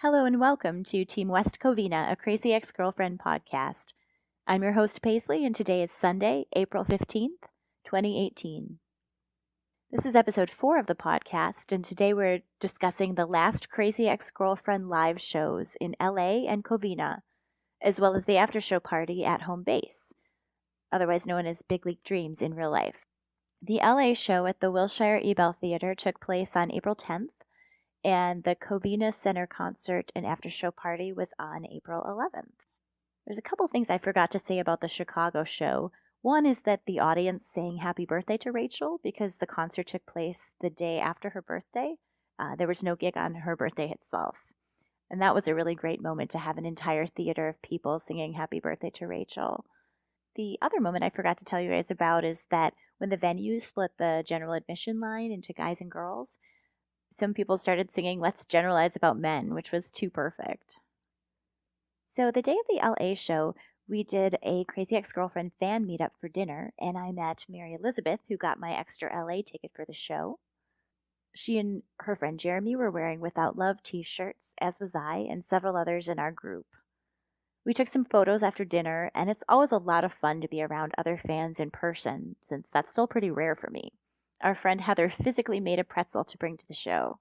Hello and welcome to Team West Covina, a Crazy Ex-Girlfriend podcast. I'm your host Paisley, and today is Sunday, April 15th, 2018. This is episode 4 of the podcast, and today we're discussing the last Crazy Ex-Girlfriend live shows in LA and Covina, as well as the Aftershow party at home base, otherwise known as Big League Dreams in real life. The LA show at the Wilshire Ebell Theater took place on April 10th, and the Covina Center concert and after-show party was on April 11th. There's a couple things I forgot to say about the Chicago show. One is that the audience sang happy birthday to Rachel because the concert took place the day after her birthday. There was no gig on her birthday itself. And that was a really great moment to have an entire theater of people singing happy birthday to Rachel. The other moment I forgot to tell you guys about is that when the venue split the general admission line into guys and girls, some people started singing Let's Generalize About Men, which was too perfect. So the day of the LA show, we did a Crazy Ex-Girlfriend fan meetup for dinner, and I met Mary Elizabeth, who got my extra LA ticket for the show. She and her friend Jeremy were wearing Without Love t-shirts, as was I, and several others in our group. We took some photos after dinner, and it's always a lot of fun to be around other fans in person, since that's still pretty rare for me. Our friend Heather physically made a pretzel to bring to the show.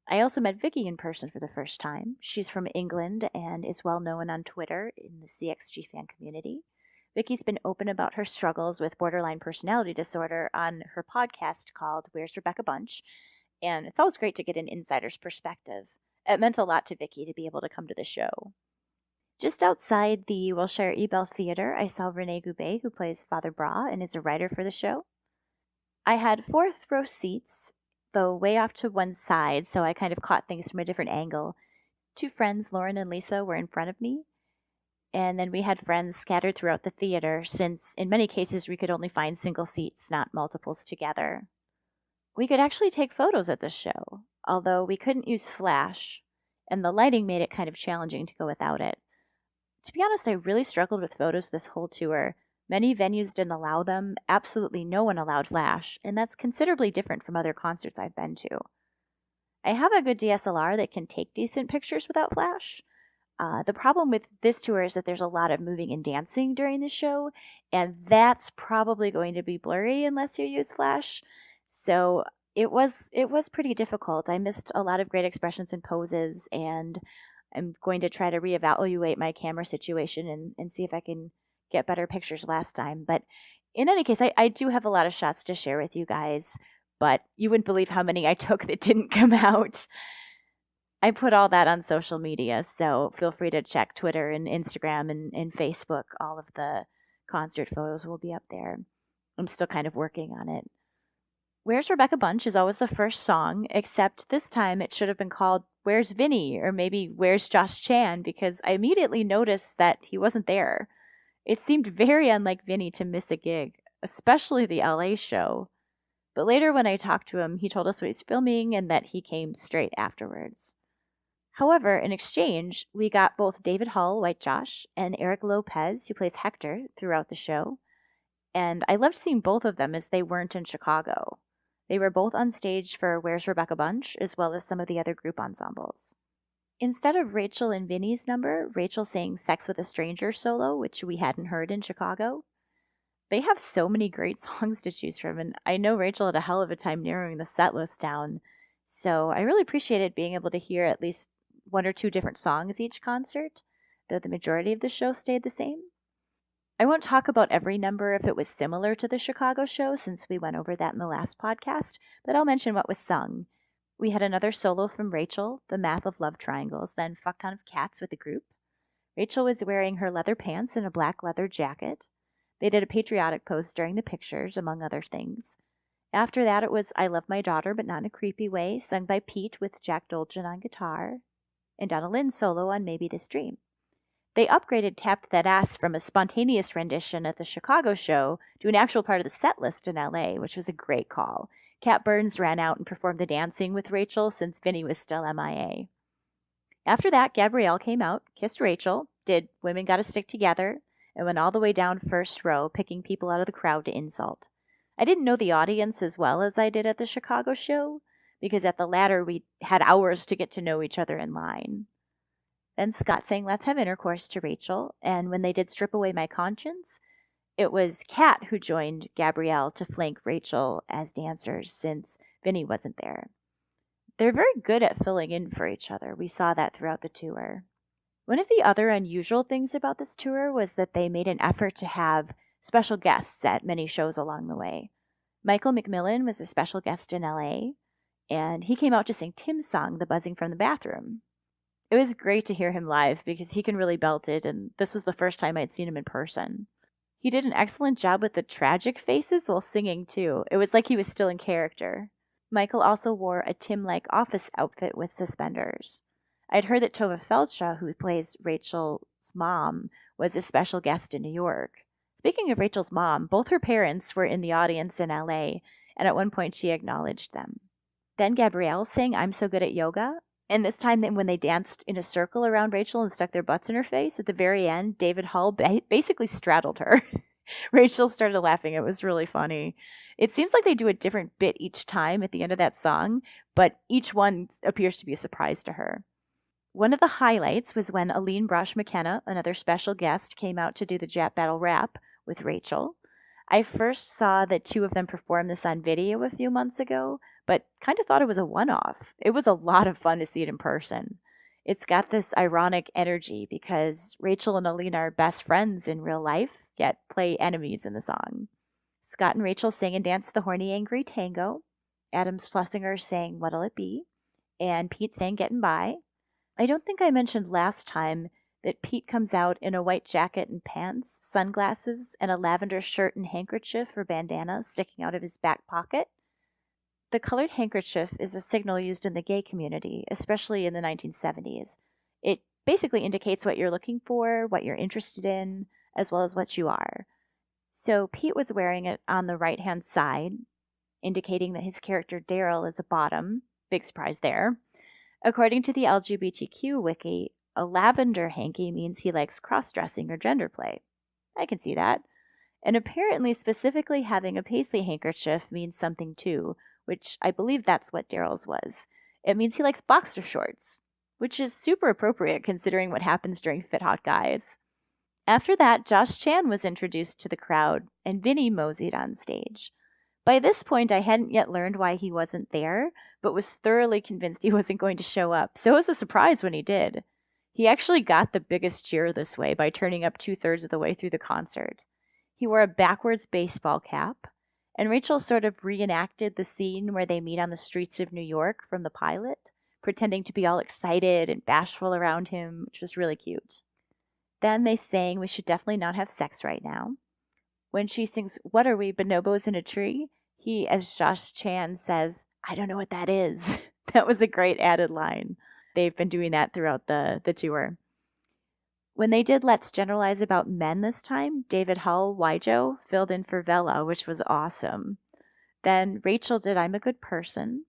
I also met Vicky in person for the first time. She's from England and is well known on Twitter in the CXG fan community. Vicky's been open about her struggles with borderline personality disorder on her podcast called Where's Rebecca Bunch, and it's always great to get an insider's perspective. It meant a lot to Vicky to be able to come to the show. Just outside the Wilshire Ebell Theater, I saw Renee Goubet, who plays Father Bra and is a writer for the show. I had fourth row seats, though way off to one side, so I kind of caught things from a different angle. Two friends, Lauren and Lisa, were in front of me, and then we had friends scattered throughout the theater, since in many cases we could only find single seats, not multiples together. We could actually take photos at this show, although we couldn't use flash, and the lighting made it kind of challenging to go without it. To be honest, I really struggled with photos this whole tour. Many venues didn't allow them, absolutely no one allowed flash, and that's considerably different from other concerts I've been to. I have a good DSLR that can take decent pictures without flash. The problem with this tour is that there's a lot of moving and dancing during the show, and that's probably going to be blurry unless you use flash. So it was pretty difficult. I missed a lot of great expressions and poses, and I'm going to try to reevaluate my camera situation and see if I can get better pictures last time. But in any case, I do have a lot of shots to share with you guys, but you wouldn't believe how many I took that didn't come out. I put all that on social media, so feel free to check Twitter and Instagram and Facebook. All of the concert photos will be up there. I'm still kind of working on it. Where's Rebecca Bunch is always the first song, except this time it should have been called Where's Vinny, or maybe Where's Josh Chan, because I immediately noticed that he wasn't there. It seemed very unlike Vinny to miss a gig, especially the LA show. But later when I talked to him, he told us what he's filming and that he came straight afterwards. However, in exchange, we got both David Hull, White Josh, and Eric Lopez, who plays Hector, throughout the show. And I loved seeing both of them as they weren't in Chicago. They were both on stage for Where's Rebecca Bunch, as well as some of the other group ensembles. Instead of Rachel and Vinny's number, Rachel sang Sex with a Stranger solo, which we hadn't heard in Chicago. They have so many great songs to choose from, and I know Rachel had a hell of a time narrowing the set list down, so I really appreciated being able to hear at least one or two different songs each concert, though the majority of the show stayed the same. I won't talk about every number if it was similar to the Chicago show, since we went over that in the last podcast, but I'll mention what was sung. We had another solo from Rachel, The Math of Love Triangles, then Fuck Ton of Cats with the group. Rachel was wearing her leather pants and a black leather jacket. They did a patriotic pose during the pictures, among other things. After that, it was I Love My Daughter, but not in a creepy way, sung by Pete with Jack Dolgen on guitar, and Donna Lynn's solo on Maybe This Dream. They upgraded Tapped That Ass from a spontaneous rendition at the Chicago show to an actual part of the set list in LA, which was a great call. Cat Burns ran out and performed the dancing with Rachel since Vinny was still MIA. After that, Gabrielle came out, kissed Rachel, did Women Gotta Stick Together, and went all the way down first row, picking people out of the crowd to insult. I didn't know the audience as well as I did at the Chicago show, because at the latter we had hours to get to know each other in line. Then Scott sang Let's Have Intercourse to Rachel, and when they did Strip Away My Conscience, it was Kat who joined Gabrielle to flank Rachel as dancers since Vinny wasn't there. They're very good at filling in for each other. We saw that throughout the tour. One of the other unusual things about this tour was that they made an effort to have special guests at many shows along the way. Michael McMillan was a special guest in LA, and he came out to sing Tim's song, The Buzzing from the Bathroom. It was great to hear him live because he can really belt it, and this was the first time I'd seen him in person. He did an excellent job with the tragic faces while singing, too. It was like he was still in character. Michael also wore a Tim-like office outfit with suspenders. I'd heard that Tova Feldshaw, who plays Rachel's mom, was a special guest in New York. Speaking of Rachel's mom, both her parents were in the audience in LA, and at one point she acknowledged them. Then Gabrielle sang I'm So Good at Yoga, and this time when they danced in a circle around Rachel and stuck their butts in her face, at the very end, David Hull basically straddled her. Rachel started laughing. It was really funny. It seems like they do a different bit each time at the end of that song, but each one appears to be a surprise to her. One of the highlights was when Aline Brosh McKenna, another special guest, came out to do the Jap Battle rap with Rachel. I first saw the two of them perform this on video a few months ago, but kind of thought it was a one-off. It was a lot of fun to see it in person. It's got this ironic energy because Rachel and Aline are best friends in real life, yet play enemies in the song. Scott and Rachel sang and danced the Horny Angry Tango. Adam Schlesinger sang What'll It Be? And Pete sang Getting By. I don't think I mentioned last time that Pete comes out in a white jacket and pants, sunglasses, and a lavender shirt and handkerchief or bandana sticking out of his back pocket. The colored handkerchief is a signal used in the gay community, especially in the 1970s. It basically indicates what you're looking for, what you're interested in, as well as what you are. So Pete was wearing it on the right-hand side, indicating that his character Daryl is a bottom. Big surprise there. According to the LGBTQ wiki, a lavender hanky means he likes cross-dressing or gender play. I can see that. And apparently specifically having a paisley handkerchief means something too, which I believe that's what Daryl's was. It means he likes boxer shorts, which is super appropriate considering what happens during Fit Hot Guys. After that, Josh Chan was introduced to the crowd, and Vinny moseyed on stage. By this point, I hadn't yet learned why he wasn't there, but was thoroughly convinced he wasn't going to show up, so it was a surprise when he did. He actually got the biggest cheer this way by turning up 2/3 of the way through the concert. He wore a backwards baseball cap, and Rachel sort of reenacted the scene where they meet on the streets of New York from the pilot, pretending to be all excited and bashful around him, which was really cute. Then they sang We Should Definitely Not Have Sex Right Now. When she sings What Are We, Bonobos in a Tree, he, as Josh Chan says, I don't know what that is. That was a great added line. They've been doing that throughout the tour. When they did Let's Generalize About Men this time, David Hull, Wijo, filled in for Vela, which was awesome. Then Rachel did I'm a Good Person.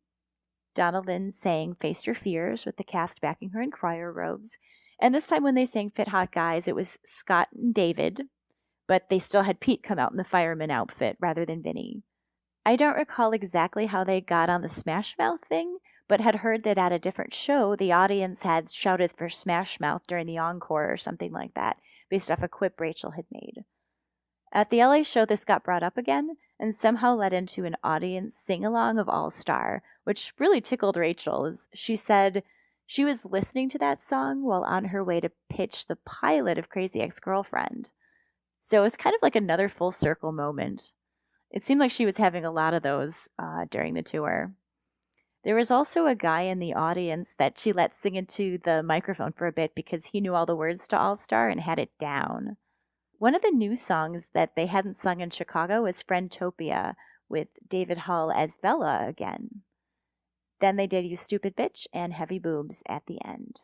Donna Lynn sang Face Your Fears with the cast backing her in crier robes. And this time when they sang Fit Hot Guys, it was Scott and David, but they still had Pete come out in the fireman outfit rather than Vinny. I don't recall exactly how they got on the Smash Mouth thing, but had heard that at a different show, the audience had shouted for Smash Mouth during the encore or something like that, based off a quip Rachel had made. At the LA show, this got brought up again, and somehow led into an audience sing-along of All Star, which really tickled Rachel, as she said she was listening to that song while on her way to pitch the pilot of Crazy Ex-Girlfriend. So it was kind of like another full circle moment. It seemed like she was having a lot of those during the tour. There was also a guy in the audience that she let sing into the microphone for a bit because he knew all the words to All Star and had it down. One of the new songs that they hadn't sung in Chicago was Friendtopia, with David Hull as Bella again. Then they did You Stupid Bitch and Heavy Boobs at the end.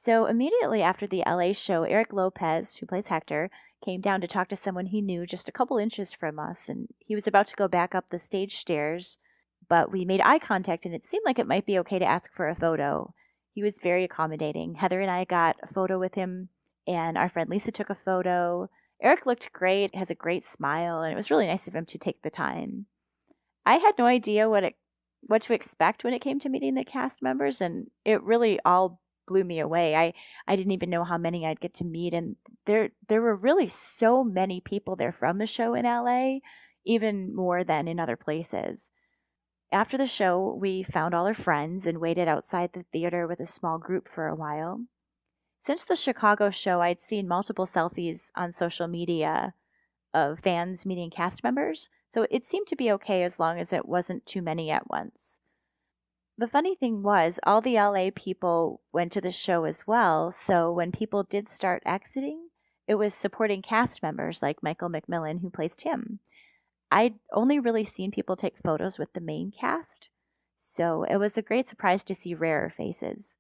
So immediately after the LA show, Eric Lopez, who plays Hector, came down to talk to someone he knew just a couple inches from us, and he was about to go back up the stage stairs, but we made eye contact and it seemed like it might be okay to ask for a photo. He was very accommodating. Heather and I got a photo with him, and our friend Lisa took a photo. Eric looked great, has a great smile, and it was really nice of him to take the time. I had no idea what to expect when it came to meeting the cast members, and it really all blew me away. I didn't even know how many I'd get to meet, and there were really so many people there from the show in LA, even more than in other places. After the show, we found all our friends and waited outside the theater with a small group for a while. Since the Chicago show, I'd seen multiple selfies on social media of fans meeting cast members, so it seemed to be okay as long as it wasn't too many at once. The funny thing was, all the LA people went to the show as well, so when people did start exiting, it was supporting cast members like Michael McMillan who plays Tim. I'd only really seen people take photos with the main cast, so it was a great surprise to see rarer faces.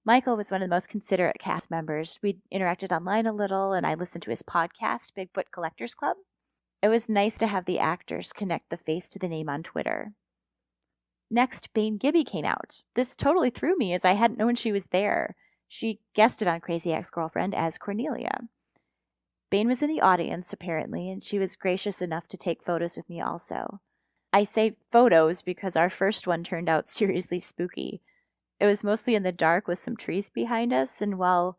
Michael was one of the most considerate cast members. We interacted online a little, and I listened to his podcast, Bigfoot Collectors Club. It was nice to have the actors connect the face to the name on Twitter. Next, Bane Gibby came out. This totally threw me as I hadn't known she was there. She guested on Crazy Ex-Girlfriend as Cornelia. Bane was in the audience, apparently, and she was gracious enough to take photos with me also. I say photos because our first one turned out seriously spooky. It was mostly in the dark with some trees behind us, and well,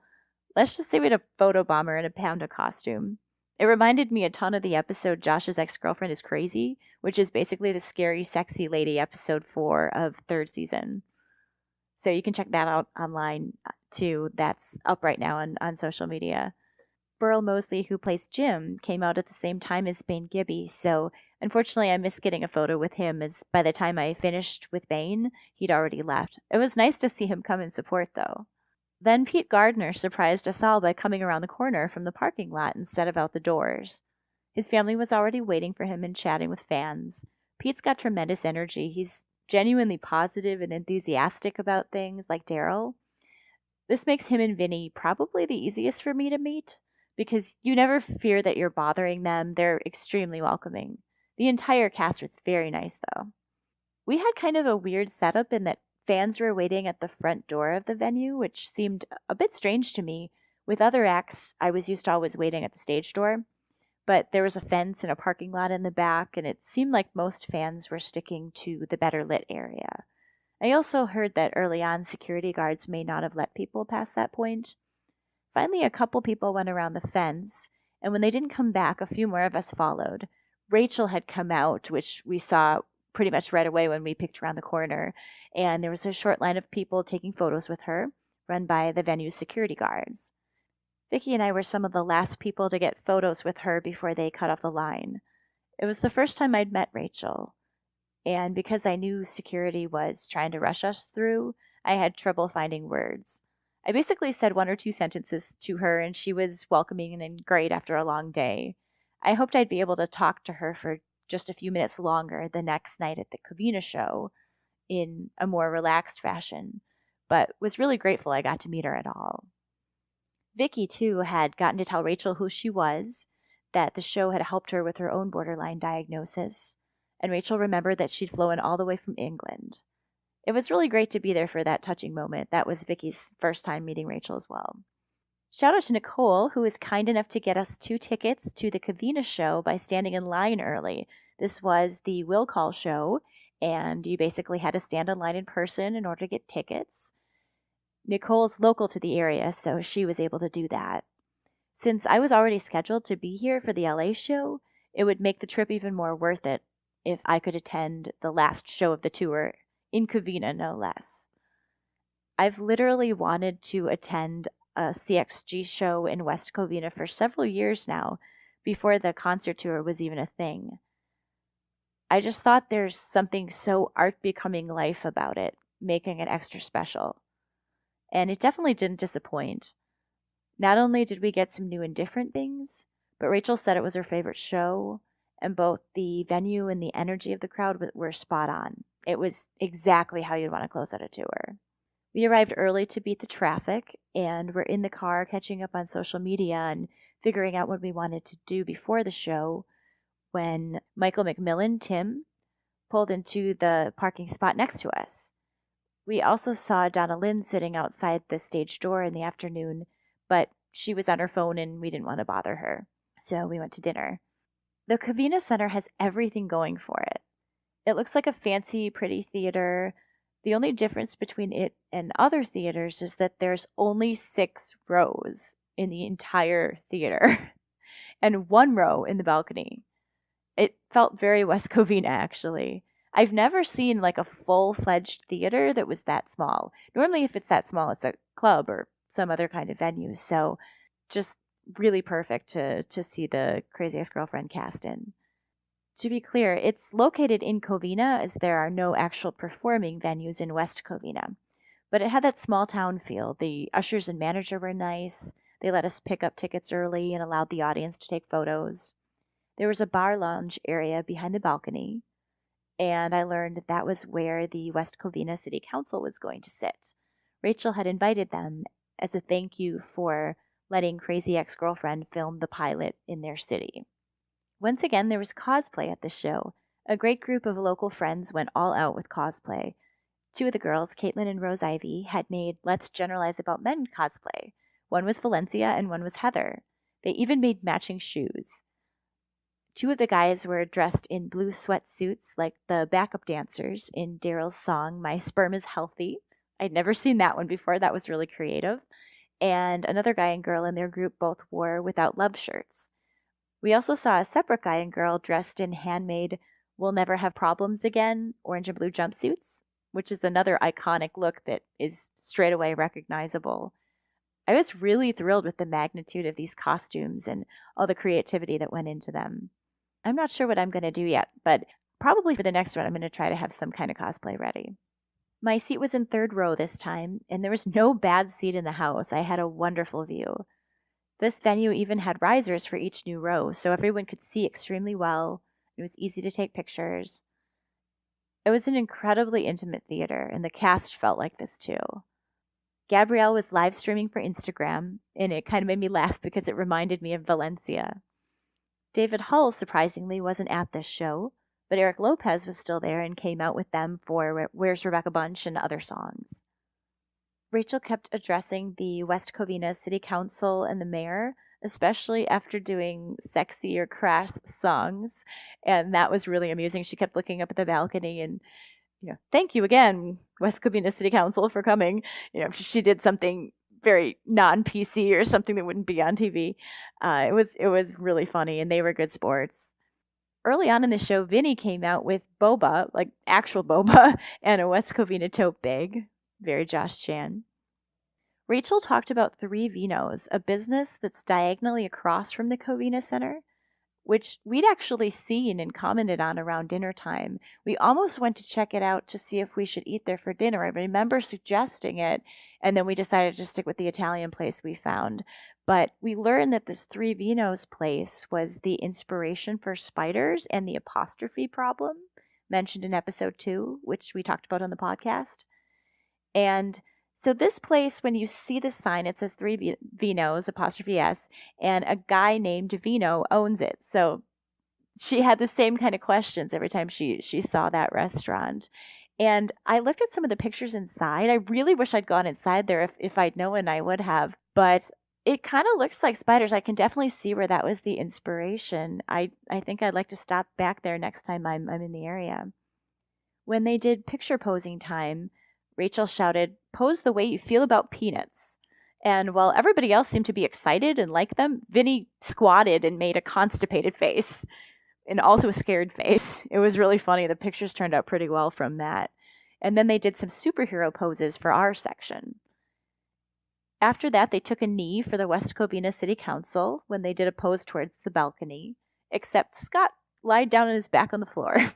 let's just say we had a photobomber in a panda costume. It reminded me a ton of the episode Josh's Ex-Girlfriend is Crazy, which is basically the scary, sexy lady episode 4 of 3rd season. So you can check that out online too. That's up right now on social media. Burl Mosley, who plays Jim, came out at the same time as Bane Gibby, so unfortunately I missed getting a photo with him as by the time I finished with Bane, he'd already left. It was nice to see him come in support though. Then Pete Gardner surprised us all by coming around the corner from the parking lot instead of out the doors. His family was already waiting for him and chatting with fans. Pete's got tremendous energy. He's genuinely positive and enthusiastic about things, like Daryl. This makes him and Vinny probably the easiest for me to meet, because you never fear that you're bothering them. They're extremely welcoming. The entire cast was very nice, though. We had kind of a weird setup in that fans were waiting at the front door of the venue, which seemed a bit strange to me. With other acts, I was used to always waiting at the stage door, but there was a fence and a parking lot in the back, and it seemed like most fans were sticking to the better lit area. I also heard that early on security guards may not have let people past that point. Finally, a couple people went around the fence, and when they didn't come back, a few more of us followed. Rachel had come out, which we saw pretty much right away when we peeked around the corner, and there was a short line of people taking photos with her, run by the venue's security guards. Vicky and I were some of the last people to get photos with her before they cut off the line. It was the first time I'd met Rachel, and because I knew security was trying to rush us through, I had trouble finding words. I basically said 1 or 2 sentences to her, and she was welcoming and great after a long day. I hoped I'd be able to talk to her for just a few minutes longer the next night at the Covina show in a more relaxed fashion, but was really grateful I got to meet her at all. Vicky, too, had gotten to tell Rachel who she was, that the show had helped her with her own borderline diagnosis, and Rachel remembered that she'd flown all the way from England. It was really great to be there for that touching moment. That was Vicky's first time meeting Rachel as well. Shout out to Nicole, who was kind enough to get us 2 tickets to the Covina show by standing in line early. This was the Will Call show, and you basically had to stand in line in person in order to get tickets. Nicole's local to the area, so she was able to do that. Since I was already scheduled to be here for the LA show, it would make the trip even more worth it if I could attend the last show of the tour, in Covina no less. I've literally wanted to attend a CXG show in West Covina for several years now, before the concert tour was even a thing. I just thought there's something so art becoming life about it, making it extra special. And it definitely didn't disappoint. Not only did we get some new and different things, but Rachel said it was her favorite show, and both the venue and the energy of the crowd were spot on. It was exactly how you'd want to close out a tour. We arrived early to beat the traffic, and were in the car catching up on social media and figuring out what we wanted to do before the show when Michael McMillan, Tim, pulled into the parking spot next to us. We also saw Donna Lynn sitting outside the stage door in the afternoon, but she was on her phone and we didn't want to bother her, so we went to dinner. The Covina Center has everything going for it. It looks like a fancy, pretty theater. The only difference between it and other theaters is that there's only 6 rows in the entire theater and 1 row in the balcony. It felt very West Covina, actually. I've never seen like a full-fledged theater that was that small. Normally, if it's that small, it's a club or some other kind of venue. So just really perfect to see the Crazy Ex-Girlfriend cast in. To be clear, it's located in Covina as there are no actual performing venues in West Covina. But it had that small town feel. The ushers and manager were nice. They let us pick up tickets early and allowed the audience to take photos. There was a bar lounge area behind the balcony, and I learned that was where the West Covina City Council was going to sit. Rachel had invited them as a thank you for letting Crazy Ex-Girlfriend film the pilot in their city. Once again, there was cosplay at the show. A great group of local friends went all out with cosplay. 2 of the girls, Caitlin and Rose Ivy, had made Let's Generalize About Men cosplay. One was Valencia and one was Heather. They even made matching shoes. 2 of the guys were dressed in blue sweatsuits like the backup dancers in Daryl's song, My Sperm is Healthy. I'd never seen that one before. That was really creative. And another guy and girl in their group both wore Without Love shirts. We also saw a separate guy and girl dressed in handmade We'll Never Have Problems Again orange and blue jumpsuits, which is another iconic look that is straight away recognizable. I was really thrilled with the magnitude of these costumes and all the creativity that went into them. I'm not sure what I'm going to do yet, but probably for the next one, I'm going to try to have some kind of cosplay ready. My seat was in 3rd row this time, and there was no bad seat in the house. I had a wonderful view. This venue even had risers for each new row, so everyone could see extremely well. It was easy to take pictures. It was an incredibly intimate theater, and the cast felt like this too. Gabrielle was live streaming for Instagram, and it kind of made me laugh because it reminded me of Valencia. David Hull, surprisingly, wasn't at this show, but Eric Lopez was still there and came out with them for Where's Rebecca Bunch and other songs. Rachel kept addressing the West Covina City Council and the mayor, especially after doing sexy or crass songs, and that was really amusing. She kept looking up at the balcony and, thank you again, West Covina City Council, for coming. She did something very non-PC or something that wouldn't be on TV. It was really funny, and they were good sports. Early on in the show, Vinny came out with boba, like actual boba, and a West Covina tote bag. Very Josh Chan. Rachel talked about 3 Vinos, a business that's diagonally across from the Covina Center, which we'd actually seen and commented on around dinner time. We almost went to check it out to see if we should eat there for dinner. I remember suggesting it, and then we decided to stick with the Italian place we found. But we learned that this 3 Vinos place was the inspiration for spiders and the apostrophe problem mentioned in episode 2, which we talked about on the podcast. And so this place, when you see the sign, it says 3 Vinos, apostrophe S, and a guy named Vino owns it. So she had the same kind of questions every time she saw that restaurant. And I looked at some of the pictures inside. I really wish I'd gone inside there. If I'd known, I would have. But it kind of looks like spiders. I can definitely see where that was the inspiration. I think I'd like to stop back there next time I'm in the area. When they did picture posing time, Rachel shouted, "Pose the way you feel about peanuts." And while everybody else seemed to be excited and like them, Vinny squatted and made a constipated face and also a scared face. It was really funny. The pictures turned out pretty well from that. And then they did some superhero poses for our section. After that, they took a knee for the West Covina City Council when they did a pose towards the balcony, except Scott lied down on his back on the floor.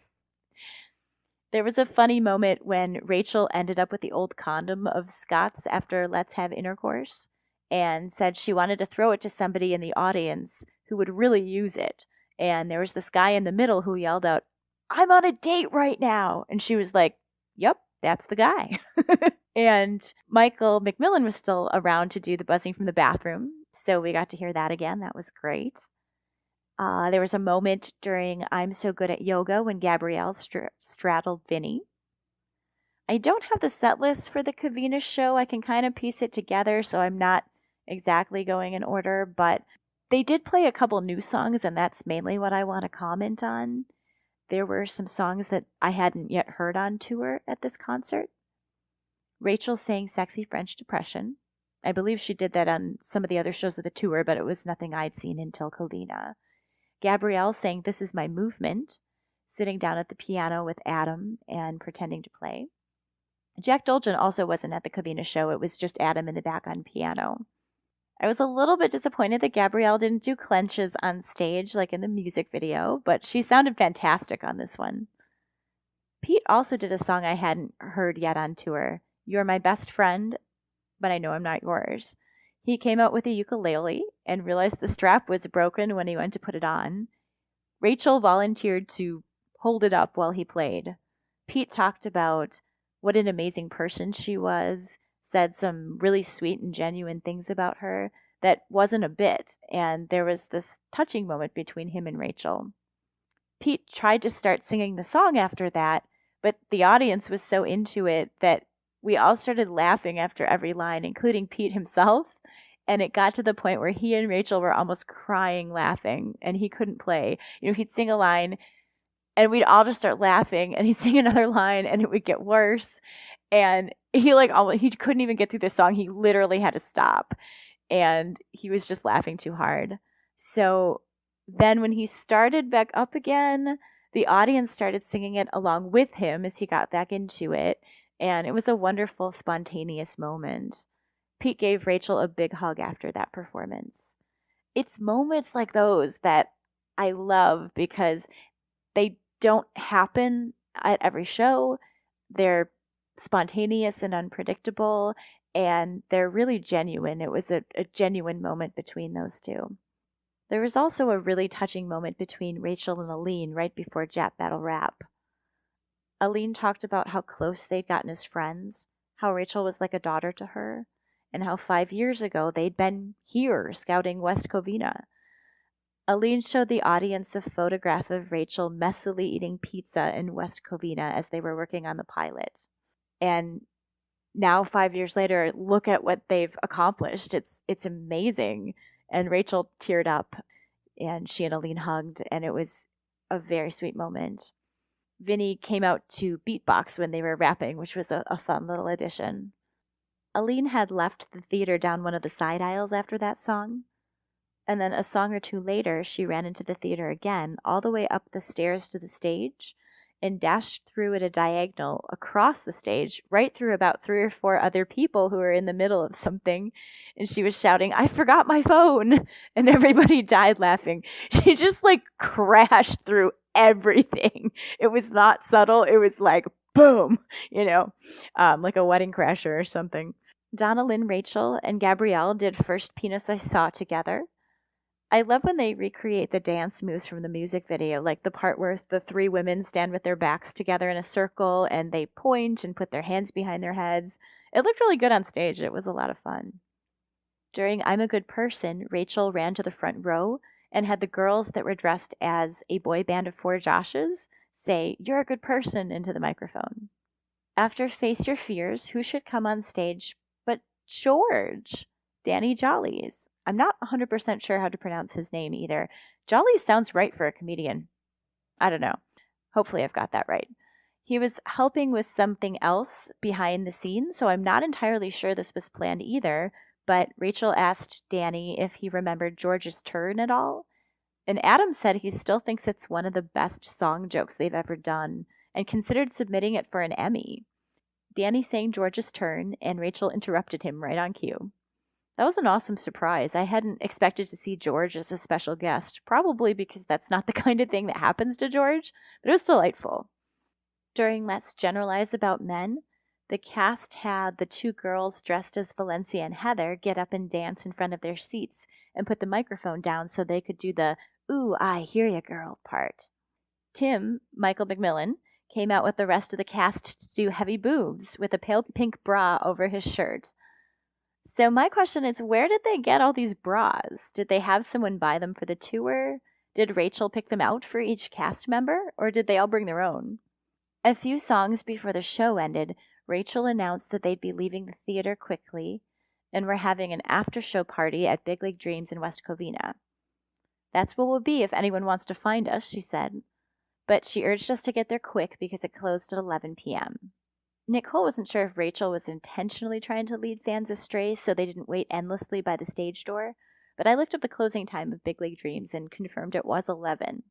There was a funny moment when Rachel ended up with the old condom of Scott's after Let's Have Intercourse and said she wanted to throw it to somebody in the audience who would really use it. And there was this guy in the middle who yelled out, "I'm on a date right now." And she was like, "Yep, that's the guy." And Michael McMillan was still around to do the buzzing from the bathroom, so we got to hear that again. That was great. There was a moment during I'm So Good at Yoga when Gabrielle straddled Vinny. I don't have the set list for the Covina show. I can kind of piece it together, so I'm not exactly going in order, but they did play a couple new songs, and that's mainly what I want to comment on. There were some songs that I hadn't yet heard on tour at this concert. Rachel sang Sexy French Depression. I believe she did that on some of the other shows of the tour, but it was nothing I'd seen until Covina. Gabrielle sang This Is My Movement, sitting down at the piano with Adam and pretending to play. Jack Dolgen also wasn't at the Covina show. It was just Adam in the back on piano. I was a little bit disappointed that Gabrielle didn't do clenches on stage like in the music video, but she sounded fantastic on this one. Pete also did a song I hadn't heard yet on tour, You're My Best Friend, but I Know I'm Not Yours. He came out with a ukulele and realized the strap was broken when he went to put it on. Rachel volunteered to hold it up while he played. Pete talked about what an amazing person she was, said some really sweet and genuine things about her that wasn't a bit, and there was this touching moment between him and Rachel. Pete tried to start singing the song after that, but the audience was so into it that we all started laughing after every line, including Pete himself. And it got to the point where he and Rachel were almost crying laughing, and he couldn't play. He'd sing a line, and we'd all just start laughing, and he'd sing another line, and it would get worse. And he couldn't even get through the song. He literally had to stop, and he was just laughing too hard. So then when he started back up again, the audience started singing it along with him as he got back into it, and it was a wonderful, spontaneous moment. Pete gave Rachel a big hug after that performance. It's moments like those that I love because they don't happen at every show. They're spontaneous and unpredictable, and they're really genuine. It was a genuine moment between those two. There was also a really touching moment between Rachel and Aline right before Jap Battle Rap. Aline talked about how close they'd gotten as friends, how Rachel was like a daughter to her, and how 5 years ago they'd been here scouting West Covina. Aline showed the audience a photograph of Rachel messily eating pizza in West Covina as they were working on the pilot. And now 5 years later, look at what they've accomplished. It's amazing. And Rachel teared up, and she and Aline hugged, and it was a very sweet moment. Vinny came out to beatbox when they were rapping, which was a fun little addition. Aline had left the theater down one of the side aisles after that song, and then a song or two later, she ran into the theater again, all the way up the stairs to the stage, and dashed through at a diagonal across the stage, right through about 3 or 4 other people who were in the middle of something. And she was shouting, "I forgot my phone!" And everybody died laughing. She just crashed through everything. It was not subtle. It was like, boom, like a wedding crasher or something. Donna Lynn, Rachel, and Gabrielle did First Penis I Saw together. I love when they recreate the dance moves from the music video, like the part where the 3 women stand with their backs together in a circle and they point and put their hands behind their heads. It looked really good on stage. It was a lot of fun. During I'm a Good Person, Rachel ran to the front row and had the girls that were dressed as a boy band of 4 Joshes say, "You're a good person," into the microphone. After Face Your Fears, who should come on stage but George, Danny Jollies. I'm not 100% sure how to pronounce his name either. Jollies sounds right for a comedian. I don't know. Hopefully I've got that right. He was helping with something else behind the scenes, so I'm not entirely sure this was planned either, but Rachel asked Danny if he remembered George's turn at all, and Adam said he still thinks it's one of the best song jokes they've ever done, and considered submitting it for an Emmy. Danny sang George's turn, and Rachel interrupted him right on cue. That was an awesome surprise. I hadn't expected to see George as a special guest, probably because that's not the kind of thing that happens to George, but it was delightful. During Let's Generalize About Men, the cast had the 2 girls dressed as Valencia and Heather get up and dance in front of their seats and put the microphone down so they could do the "Ooh, I hear ya, girl" part. Tim, Michael McMillan, came out with the rest of the cast to do Heavy Boobs with a pale pink bra over his shirt. So my question is, where did they get all these bras? Did they have someone buy them for the tour? Did Rachel pick them out for each cast member, or did they all bring their own? A few songs before the show ended, Rachel announced that they'd be leaving the theater quickly and were having an after-show party at Big League Dreams in West Covina. "That's where we'll be if anyone wants to find us," she said. But she urged us to get there quick because it closed at 11 p.m. Nicole wasn't sure if Rachel was intentionally trying to lead fans astray so they didn't wait endlessly by the stage door, but I looked up the closing time of Big League Dreams and confirmed it was 11.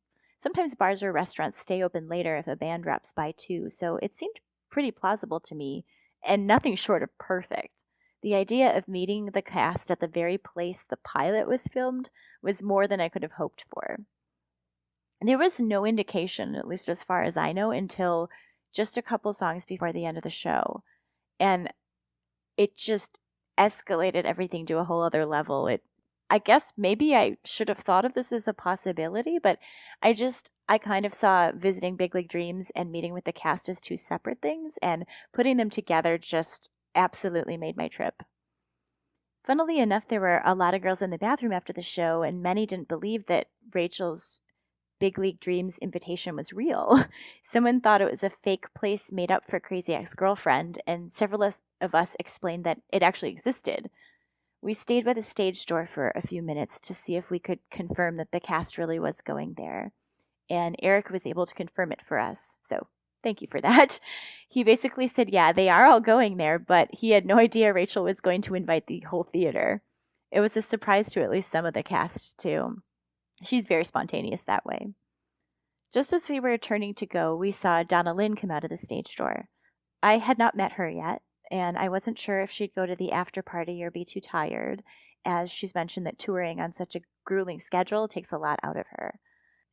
Sometimes bars or restaurants stay open later if a band drops by too, so it seemed pretty plausible to me, and nothing short of perfect. The idea of meeting the cast at the very place the pilot was filmed was more than I could have hoped for. There was no indication, at least as far as I know, until just a couple songs before the end of the show. And it just escalated everything to a whole other level. I guess maybe I should have thought of this as a possibility, but I kind of saw visiting Big League Dreams and meeting with the cast as two separate things, and putting them together just absolutely made my trip. Funnily enough, there were a lot of girls in the bathroom after the show, and many didn't believe that Rachel's Big League Dreams invitation was real. Someone thought it was a fake place made up for Crazy Ex-Girlfriend, and several of us explained that it actually existed. We stayed by the stage door for a few minutes to see if we could confirm that the cast really was going there, and Eric was able to confirm it for us, so thank you for that. He basically said, yeah, they are all going there, but he had no idea Rachel was going to invite the whole theater. It was a surprise to at least some of the cast, too. She's very spontaneous that way. Just as we were turning to go, we saw Donna Lynn come out of the stage door. I had not met her yet, and I wasn't sure if she'd go to the after party or be too tired, as she's mentioned that touring on such a grueling schedule takes a lot out of her.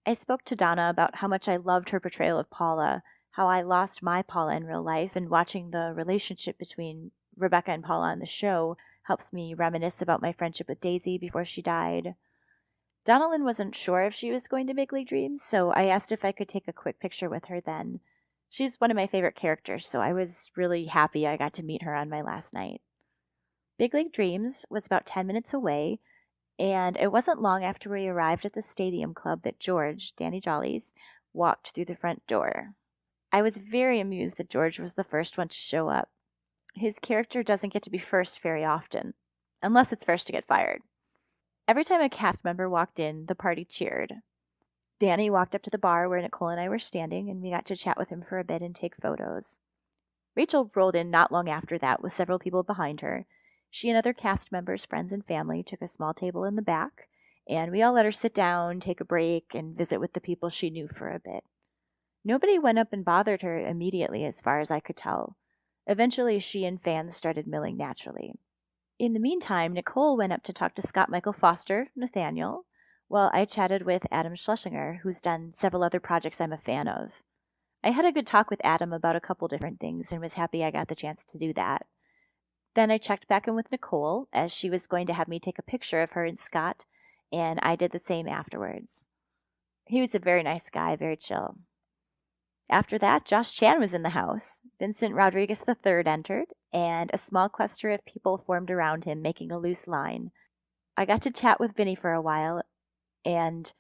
I spoke to Donna about how much I loved her portrayal of Paula, how I lost my Paula in real life, and watching the relationship between Rebecca and Paula on the show helps me reminisce about my friendship with Daisy before she died. Donalyn wasn't sure if she was going to Big League Dreams, so I asked if I could take a quick picture with her then. She's one of my favorite characters, so I was really happy I got to meet her on my last night. Big League Dreams was about 10 minutes away, and it wasn't long after we arrived at the stadium club that George, Danny Jolly's, walked through the front door. I was very amused that George was the first one to show up. His character doesn't get to be first very often, unless it's first to get fired. Every time a cast member walked in, the party cheered. Danny walked up to the bar where Nicole and I were standing, and we got to chat with him for a bit and take photos. Rachel rolled in not long after that with several people behind her. She and other cast members, friends, and family took a small table in the back, and we all let her sit down, take a break, and visit with the people she knew for a bit. Nobody went up and bothered her immediately, as far as I could tell. Eventually, she and fans started milling naturally. In the meantime, Nicole went up to talk to Scott Michael Foster, Nathaniel, while I chatted with Adam Schlesinger, who's done several other projects I'm a fan of. I had a good talk with Adam about a couple different things and was happy I got the chance to do that. Then I checked back in with Nicole, as she was going to have me take a picture of her and Scott, and I did the same afterwards. He was a very nice guy, very chill. After that, Josh Chan was in the house. Vincent Rodriguez III entered, and a small cluster of people formed around him, making a loose line. I got to chat with Vinny for a while, and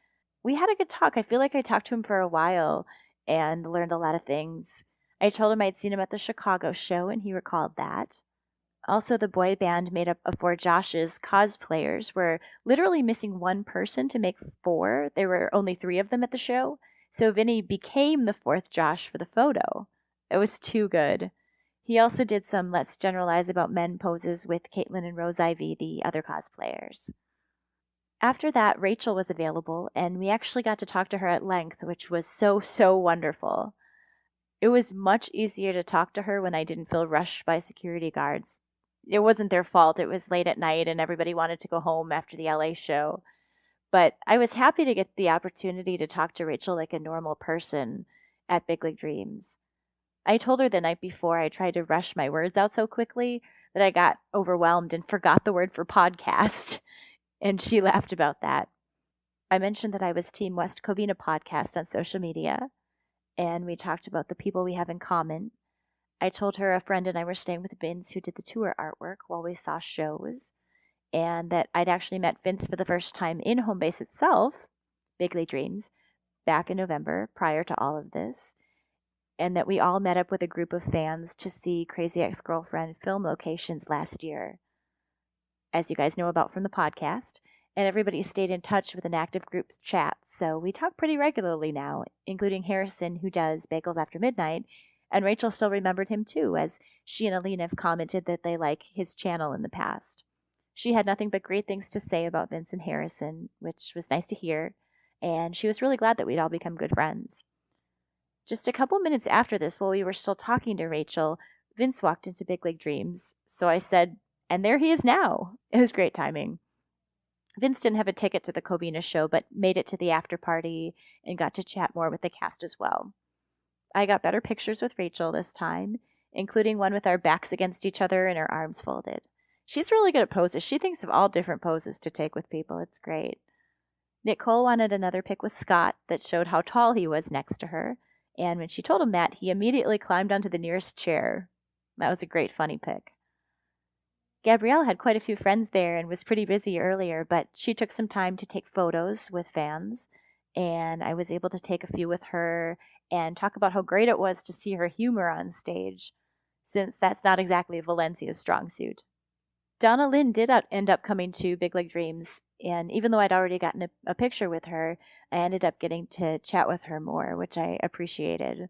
we had a good talk. I feel like I talked to him for a while and learned a lot of things. I told him I'd seen him at the Chicago show, and he recalled that. Also, the boy band made up of four Joshes cosplayers were literally missing one person to make four. There were only three of them at the show. So Vinny became the fourth Josh for the photo. It was too good. He also did some Let's Generalize About Men poses with Caitlin and Rose Ivy, the other cosplayers. After that, Rachel was available, and we actually got to talk to her at length, which was so wonderful. It was much easier to talk to her when I didn't feel rushed by security guards. It wasn't their fault. It was late at night, and everybody wanted to go home after the LA show. But I was happy to get the opportunity to talk to Rachel like a normal person at Big League Dreams. I told her the night before I tried to rush my words out so quickly that I got overwhelmed and forgot the word for podcast, and she laughed about that. I mentioned that I was Team West Covina podcast on social media, and we talked about the people we have in common. I told her a friend and I were staying with Vince, who did the tour artwork while we saw shows, and that I'd actually met Vince for the first time in home base itself, Big League Dreams, back in November prior to all of this, and that we all met up with a group of fans to see Crazy Ex-Girlfriend film locations last year, as you guys know about from the podcast, and everybody stayed in touch with an active group chat, so we talk pretty regularly now, including Harrison, who does Bagels After Midnight, And Rachel still remembered him too, as she and Aline have commented that they like his channel in the past. She had nothing but great things to say about Vincent Harrison, which was nice to hear, and she was really glad that we'd all become good friends. Just a couple minutes after this, while we were still talking to Rachel, Vince walked into Big League Dreams, so I said, and there he is now. It was great timing. Vince didn't have a ticket to the Covina show, but made it to the after party and got to chat more with the cast as well. I got better pictures with Rachel this time, including one with our backs against each other and her arms folded. She's really good at poses. She thinks of all different poses to take with people. It's great. Nicole wanted another pic with Scott that showed how tall he was next to her, and when she told him that, he immediately climbed onto the nearest chair. That was a great funny pic. Gabrielle had quite a few friends there and was pretty busy earlier, but she took some time to take photos with fans, and I was able to take a few with her and talk about how great it was to see her humor on stage, since that's not exactly Valencia's strong suit. Donna Lynn did end up coming to Big League Dreams, and even though I'd already gotten a picture with her, I ended up getting to chat with her more, which I appreciated.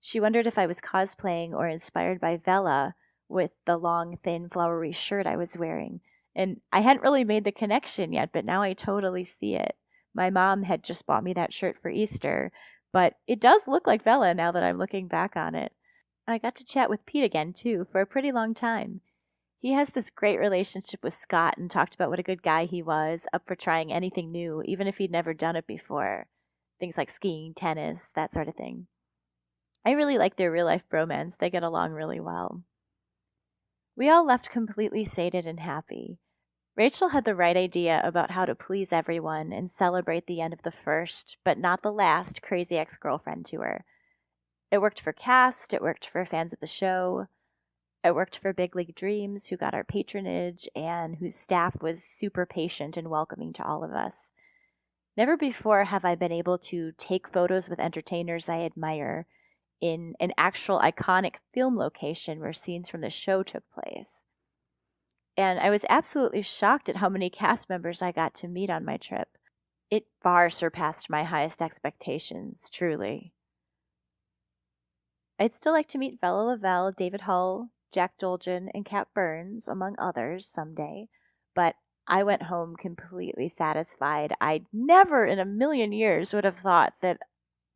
She wondered if I was cosplaying or inspired by Vella with the long, thin, flowery shirt I was wearing. And I hadn't really made the connection yet, but now I totally see it. My mom had just bought me that shirt for Easter, but it does look like Vella now that I'm looking back on it. I got to chat with Pete again, too, for a pretty long time. He has this great relationship with Scott and talked about what a good guy he was, up for trying anything new, even if he'd never done it before. Things like skiing, tennis, that sort of thing. I really like their real life bromance. They get along really well. We all left completely sated and happy. Rachel had the right idea about how to please everyone and celebrate the end of the first, but not the last, Crazy Ex-Girlfriend tour. It worked for cast, it worked for fans of the show, it worked for Big League Dreams, who got our patronage and whose staff was super patient and welcoming to all of us. Never before have I been able to take photos with entertainers I admire in an actual iconic film location where scenes from the show took place. And I was absolutely shocked at how many cast members I got to meet on my trip. It far surpassed my highest expectations, truly. I'd still like to meet Bella Lavelle, David Hull, Jack Dolgen, and Kat Burns, among others, someday, but I went home completely satisfied. I never in a million years would have thought that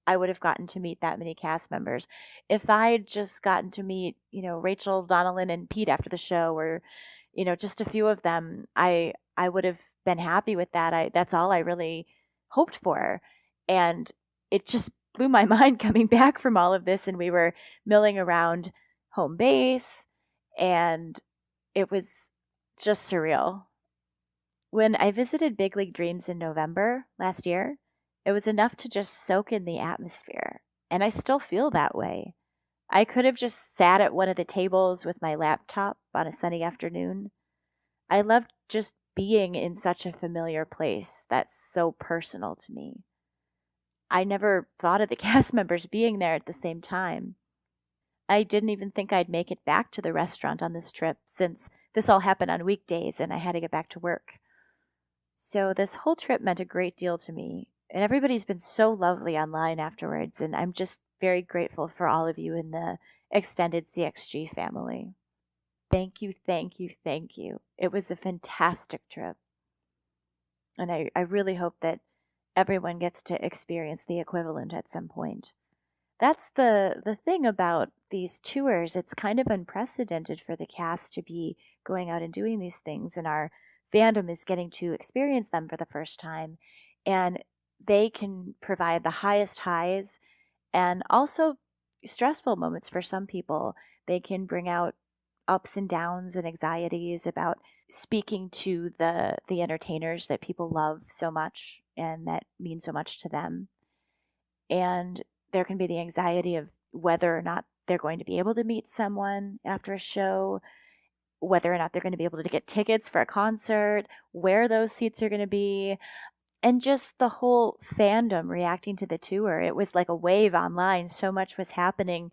I would have gotten to meet that many cast members. If I'd just gotten to meet, Rachel, Donalyn, and Pete after the show, or, just a few of them, I would have been happy with that. That's all I really hoped for. And it just blew my mind coming back from all of this, and we were milling around home base, and it was just surreal. When I visited Big League Dreams in November last year, it was enough to just soak in the atmosphere, and I still feel that way. I could have just sat at one of the tables with my laptop on a sunny afternoon. I loved just being in such a familiar place that's so personal to me. I never thought of the cast members being there at the same time. I didn't even think I'd make it back to the restaurant on this trip, since this all happened on weekdays and I had to get back to work. So this whole trip meant a great deal to me, and everybody's been so lovely online afterwards, and I'm just very grateful for all of you in the extended CXG family. Thank you, thank you, thank you. It was a fantastic trip. And I really hope that everyone gets to experience the equivalent at some point. That's the thing about these tours. It's kind of unprecedented for the cast to be going out and doing these things, and our fandom is getting to experience them for the first time. And they can provide the highest highs and also stressful moments for some people. They can bring out ups and downs and anxieties about speaking to the entertainers that people love so much and that mean so much to them. And there can be the anxiety of whether or not they're going to be able to meet someone after a show, whether or not they're going to be able to get tickets for a concert, where those seats are going to be, and just the whole fandom reacting to the tour. It was like a wave online. So much was happening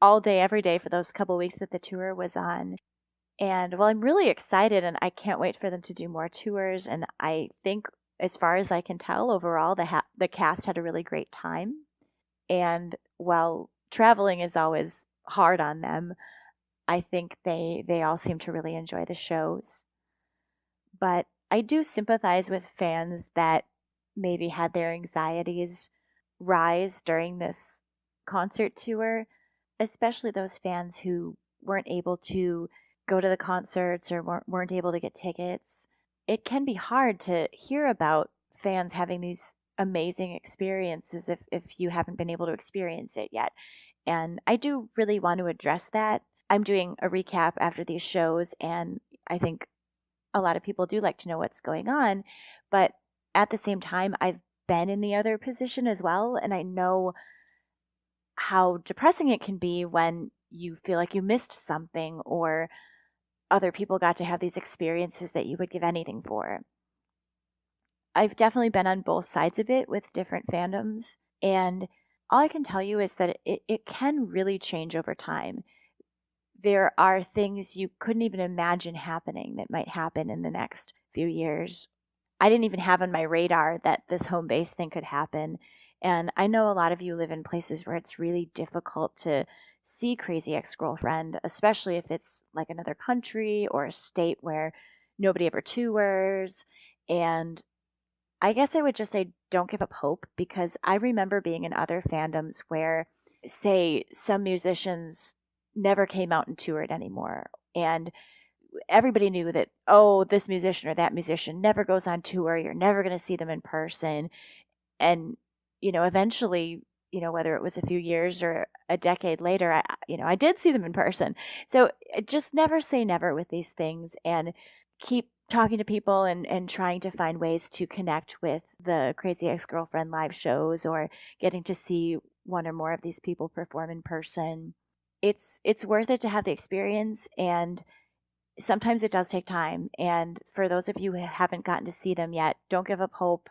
all day, every day for those couple weeks that the tour was on. And well, I'm really excited, and I can't wait for them to do more tours. And I think, as far as I can tell, overall, the cast had a really great time. And while traveling is always hard on them. I think they all seem to really enjoy the shows. But I do sympathize with fans that maybe had their anxieties rise during this concert tour, especially those fans who weren't able to go to the concerts or weren't able to get tickets. It can be hard to hear about fans having these amazing experiences if you haven't been able to experience it yet. And I do really want to address that. I'm doing a recap after these shows, and I think a lot of people do like to know what's going on. But at the same time, I've been in the other position as well, and I know how depressing it can be when you feel like you missed something or other people got to have these experiences that you would give anything for. I've definitely been on both sides of it with different fandoms, and all I can tell you is that it can really change over time. There are things you couldn't even imagine happening that might happen in the next few years. I didn't even have on my radar that this home base thing could happen. And I know a lot of you live in places where it's really difficult to see Crazy Ex Girlfriend, especially if it's like another country or a state where nobody ever tours. And I guess I would just say don't give up hope, because I remember being in other fandoms where, say, some musicians never came out and toured anymore. And everybody knew that, oh, this musician or that musician never goes on tour. You're never going to see them in person. And, eventually, whether it was a few years or a decade later, I did see them in person. So just never say never with these things, and keep talking to people and trying to find ways to connect with the Crazy Ex-Girlfriend live shows, or getting to see one or more of these people perform in person. It's worth it to have the experience, and sometimes it does take time. And for those of you who haven't gotten to see them yet, don't give up hope.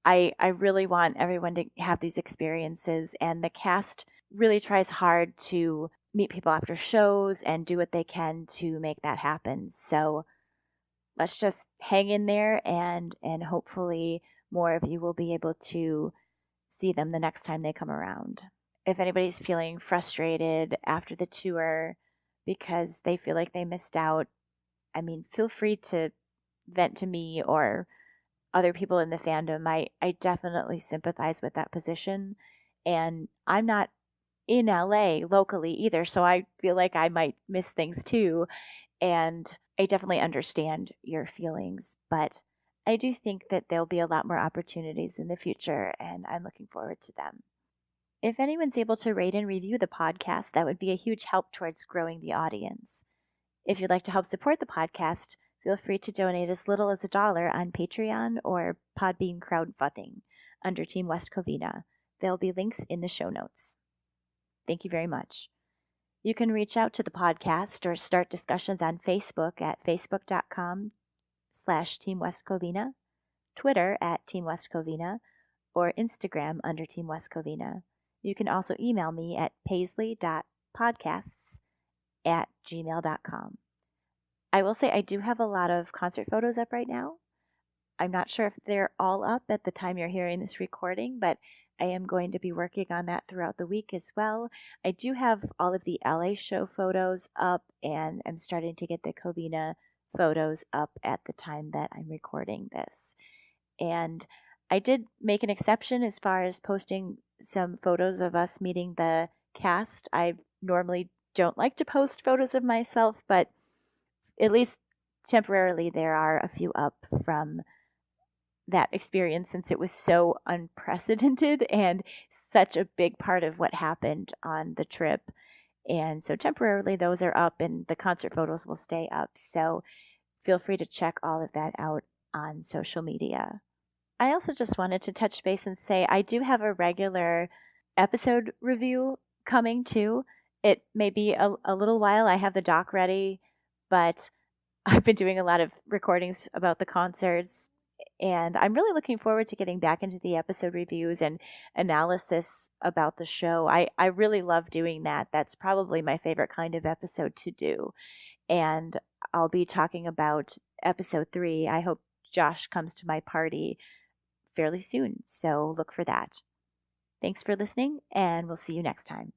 I really want everyone to have these experiences, and the cast really tries hard to meet people after shows and do what they can to make that happen. So let's just hang in there, and hopefully more of you will be able to see them the next time they come around. If anybody's feeling frustrated after the tour because they feel like they missed out, I mean, feel free to vent to me or other people in the fandom. I definitely sympathize with that position. And I'm not in LA locally either, so I feel like I might miss things too. And I definitely understand your feelings, but I do think that there'll be a lot more opportunities in the future, and I'm looking forward to them. If anyone's able to rate and review the podcast, that would be a huge help towards growing the audience. If you'd like to help support the podcast, feel free to donate as little as $1 on Patreon or Podbean crowdfunding under Team West Covina. There'll be links in the show notes. Thank you very much. You can reach out to the podcast or start discussions on Facebook at facebook.com/Team West Covina, Twitter at Team West Covina, or Instagram under Team West Covina. You can also email me at paisley.podcasts@gmail.com. I will say I do have a lot of concert photos up right now. I'm not sure if they're all up at the time you're hearing this recording, but I am going to be working on that throughout the week as well. I do have all of the LA show photos up, and I'm starting to get the Covina photos up at the time that I'm recording this. And I did make an exception as far as posting some photos of us meeting the cast. I normally don't like to post photos of myself, but at least temporarily there are a few up from that experience, since it was so unprecedented and such a big part of what happened on the trip. And so temporarily those are up, and the concert photos will stay up. So feel free to check all of that out on social media. I also just wanted to touch base and say I do have a regular episode review coming too. It may be a little while. I have the doc ready, but I've been doing a lot of recordings about the concerts, and I'm really looking forward to getting back into the episode reviews and analysis about the show. I really love doing that. That's probably my favorite kind of episode to do. And I'll be talking about episode 3. I hope Josh comes to my party fairly soon, so look for that. Thanks for listening, and we'll see you next time.